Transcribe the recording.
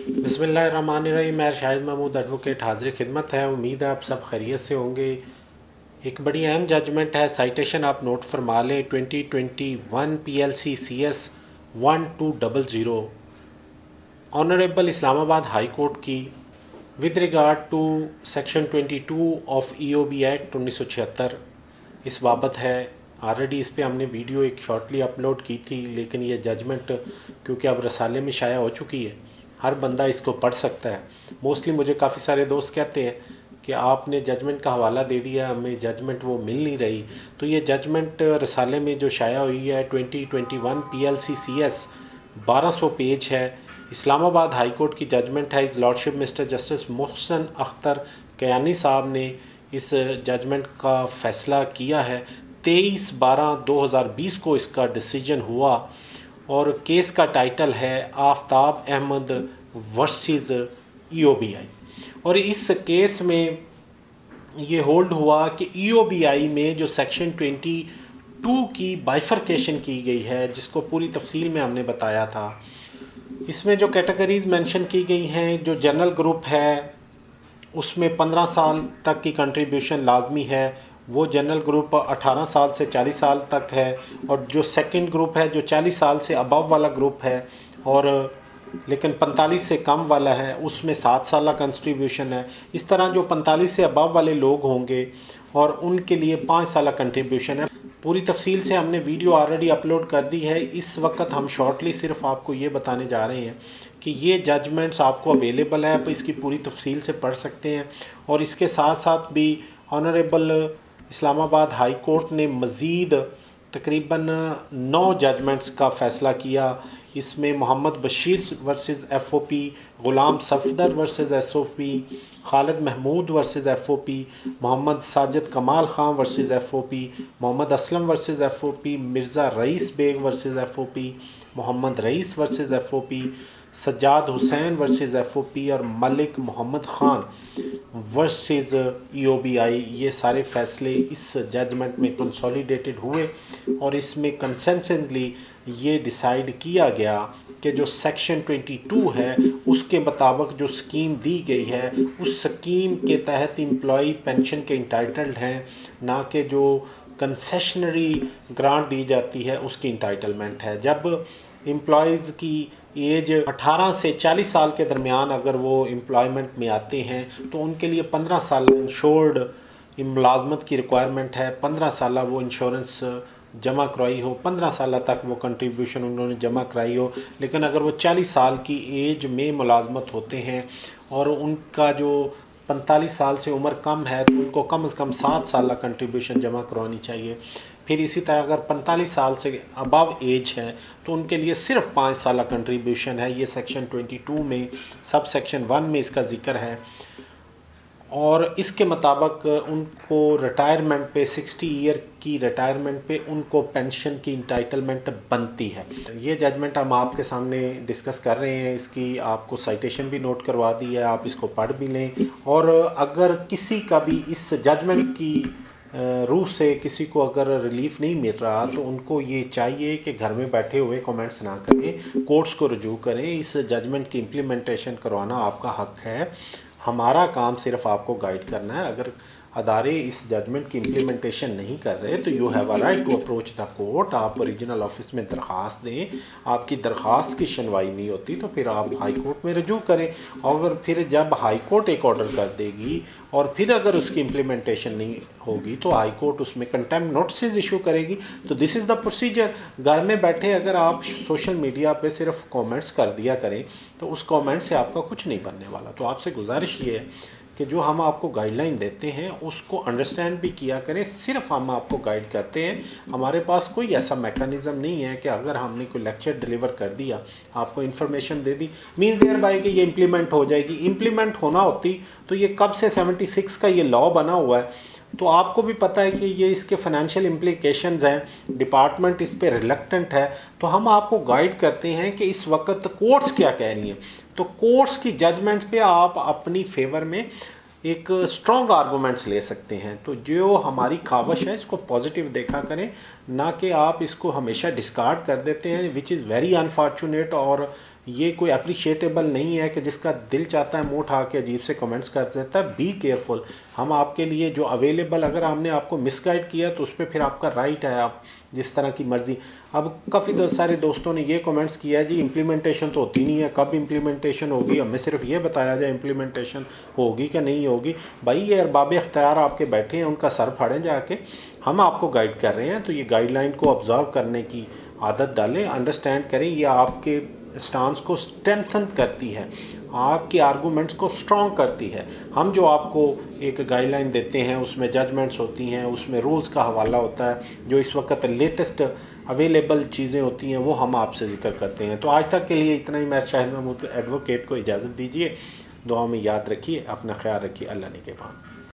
बिस्मिल्लाहिर्रहमानिर्रहीम। मैं शाहिद महमूद एडवोकेट हाजिर खिदमत है। उम्मीद है आप सब खैरियत से होंगे। एक बड़ी अहम जजमेंट है, साइटेशन आप नोट फरमा लें। 2021 PLC CS 1200 honourable Islamabad high court की with regard to section 22 of EOB act 1976 इस बाबत है। ऑलरेडी इस पे हमने वीडियो एक शॉर्टली अपलोड की थी, लेकिन ये जजमेंट क्योंकि अब रसाले में शाया हो चुकी है, हर बंदा इसको पढ़ सकता है। मोस्टली मुझे काफ़ी सारे दोस्त कहते हैं कि आपने जजमेंट का हवाला दे दिया, हमें जजमेंट वो मिल नहीं रही। तो ये जजमेंट रसाले में जो शाया हुई है 2021 PLC CS 1200 पेज है। इस्लामाबाद हाई कोर्ट की जजमेंट है। इस lordship mister justice Mohsin Akhtar Kayani साहब ने इस जजमेंट का फ़ैसला किया है। 23/12/2020 को इसका डिसीजन हुआ और केस का टाइटल है आफ्ताब अहमद वर्सेस EOBI। और इस केस में ये होल्ड हुआ कि EOBI में जो सेक्शन 22 की बाइफरकेशन की गई है, जिसको पूरी तफसील में हमने बताया था, इसमें जो कैटेगरीज़ मेंशन की गई हैं, जो जनरल ग्रुप है उसमें 15 साल तक की कंट्रीब्यूशन लाजमी है, वो जनरल ग्रुप 18 साल से 40 साल तक है। और जो सेकंड ग्रुप है, जो 40 साल से अबव वाला ग्रुप है और लेकिन 45 से कम वाला है, उसमें 7 साल कंट्रीब्यूशन है। इस तरह जो 45 से अबव वाले लोग होंगे और उनके लिए 5 साल कंट्रीब्यूशन है। पूरी तफसील से हमने वीडियो ऑलरेडी अपलोड कर दी है। इस वक्त हम शॉर्टली सिर्फ आपको ये बताने जा रहे हैं कि ये जजमेंट्स आपको अवेलेबल है, आप इसकी पूरी तफसील से पढ़ सकते हैं। और इसके साथ साथ भी ऑनरेबल इस्लामाबाद हाई कोर्ट ने मज़ीद तकरीबन 9 जजमेंट्स का फ़ैसला किया। इसमें Mohammad Bashir versus FOP, Ghulam Safdar versus SOP, Khalid Mahmood versus FOP, Mohammad Sajid Kamal Khan versus FOP, Mohammad Aslam versus FOP, Mirza Rais Baig versus FOP, Mohammad Rais versus FOP, Sajjad Hussain versus FOP और मलिक मोहम्मद ख़ान वर्सेस EOBI। ये सारे फ़ैसले इस जजमेंट में कंसोलिडेटेड हुए और इसमें कंसेंससली ये डिसाइड किया गया कि जो सेक्शन 22 है उसके मुताबिक जो स्कीम दी गई है, उस स्कीम के तहत एम्प्लॉई पेंशन के इंटाइटल्ड हैं, ना कि जो कंसेशनरी ग्रांट दी जाती है उसकी इंटाइटलमेंट है। जब एम्प्लॉयज़ की एज 18 से 40 साल के दरमियान अगर वो एम्प्लॉयमेंट में आते हैं तो उनके लिए 15 साल इंश्योर्ड मुलाजमत की रिक्वायरमेंट है। 15 साल वो इंश्योरेंस जमा कराई हो, 15 साल तक वो कंट्रीब्यूशन उन्होंने जमा कराई हो। लेकिन अगर वो 40 साल की एज में मुलाजमत होते हैं और उनका जो 45 साल से उम्र कम है तो उनको कम से कम 7 साल कंट्रीब्यूशन जमा करवानी चाहिए। फिर इसी तरह अगर 45 साल से अबव एज है तो उनके लिए सिर्फ 5 साल कंट्रीब्यूशन है। ये सेक्शन 22 में सब सेक्शन 1 में इसका ज़िक्र है। और इसके मुताबिक उनको रिटायरमेंट पे 60 ईयर की रिटायरमेंट पे उनको पेंशन की इंटाइटलमेंट बनती है। ये जजमेंट हम आपके सामने डिस्कस कर रहे हैं। इसकी आपको साइटेशन भी नोट करवा दी है, आप इसको पढ़ भी लें। और अगर किसी का भी इस जजमेंट की रूह से किसी को अगर रिलीफ नहीं मिल रहा तो उनको ये चाहिए कि घर में बैठे हुए कमेंट्स ना करें, कोर्ट्स को रुजू करें। इस जजमेंट की इम्प्लीमेंटेशन करवाना आपका हक है। हमारा काम सिर्फ आपको गाइड करना है। अगर अदारे इस जजमेंट की इम्प्लीमेंटेशन नहीं कर रहे तो you have a right to approach the court. आप रीजनल ऑफिस में दरख्वास्त दें। आपकी दरख्वास्त की सुनवाई नहीं होती तो फिर आप हाई कोर्ट में रजू करें। और फिर जब हाई कोर्ट एक ऑर्डर कर देगी और फिर अगर उसकी इम्प्लीमेंटेशन नहीं होगी तो हाई कोर्ट उसमें कंटेम्प्ट नोटिस इशू करेगी। तो दिस इज़ द प्रोसीजर। घर में बैठे अगर आप सोशल मीडिया पे सिर्फ कमेंट्स कर दिया करें तो उस कमेंट से आपका कुछ नहीं बनने वाला। तो आपसे गुजारिश ये है कि जो हम आपको गाइडलाइन देते हैं उसको अंडरस्टैंड भी किया करें। सिर्फ हम आपको गाइड करते हैं। हमारे पास कोई ऐसा मैकेनिज़्म नहीं है कि अगर हमने कोई लेक्चर डिलीवर कर दिया, आपको इन्फॉर्मेशन दे दी, मीन्स देयर बाय कि ये इम्प्लीमेंट हो जाएगी। इम्प्लीमेंट होना होती तो ये कब से 76 का ये लॉ बना हुआ है, तो आपको भी पता है कि ये इसके फाइनेंशियल इम्प्लीकेशंस हैं। डिपार्टमेंट इस पे रिलक्टेंट है। तो हम आपको गाइड करते हैं कि इस वक्त कोर्ट्स क्या कह रही हैं। तो कोर्ट्स की जजमेंट्स पे आप अपनी फेवर में एक स्ट्रॉन्ग आर्गूमेंट्स ले सकते हैं। तो जो हमारी ख्वाहिश है इसको पॉजिटिव देखा करें, ना कि आप इसको हमेशा डिस्कार्ड कर देते हैं, विच इज़ वेरी अनफॉर्चुनेट। और یہ کوئی اپریشیٹیبل نہیں ہے کہ جس کا دل چاہتا ہے منہ اٹھا کے عجیب سے کمنٹس کر دیتا ہے. Be careful. ہم آپ کے لیے جو اویلیبل، اگر ہم نے آپ کو مس گائڈ کیا تو اس پہ پھر آپ کا رائٹ ہے، آپ جس طرح کی مرضی. اب کافی سارے دوستوں نے یہ کمنٹس کیا ہے جی امپلیمنٹیشن تو ہوتی نہیں ہے، کب امپلیمنٹیشن ہوگی؟ ہمیں صرف یہ بتایا جائے امپلیمنٹیشن ہوگی کہ نہیں ہوگی. بھائی یہ ارباب اختیار آپ کے بیٹھے ہیں، ان کا سر پھاڑیں جا کے. ہم آپ کو گائیڈ کر رہے ہیں تو یہ گائیڈ لائن کو آبزرو کرنے کی عادت ڈالیں، انڈرسٹینڈ کریں. یہ آپ کے اسٹانس کو اسٹرینتھن کرتی ہے، آپ کی آرگومنٹس کو اسٹرانگ کرتی ہے. ہم جو آپ کو ایک گائیڈ لائن دیتے ہیں اس میں ججمنٹس ہوتی ہیں، اس میں رولز کا حوالہ ہوتا ہے، جو اس وقت لیٹسٹ اویلیبل چیزیں ہوتی ہیں وہ ہم آپ سے ذکر کرتے ہیں. تو آج تک کے لیے اتنا ہی. میں شاہد محمود ایڈوکیٹ کو اجازت دیجیے. دعاؤں میں یاد رکھیے، اپنا خیال رکھیے. اللہ نگہبان.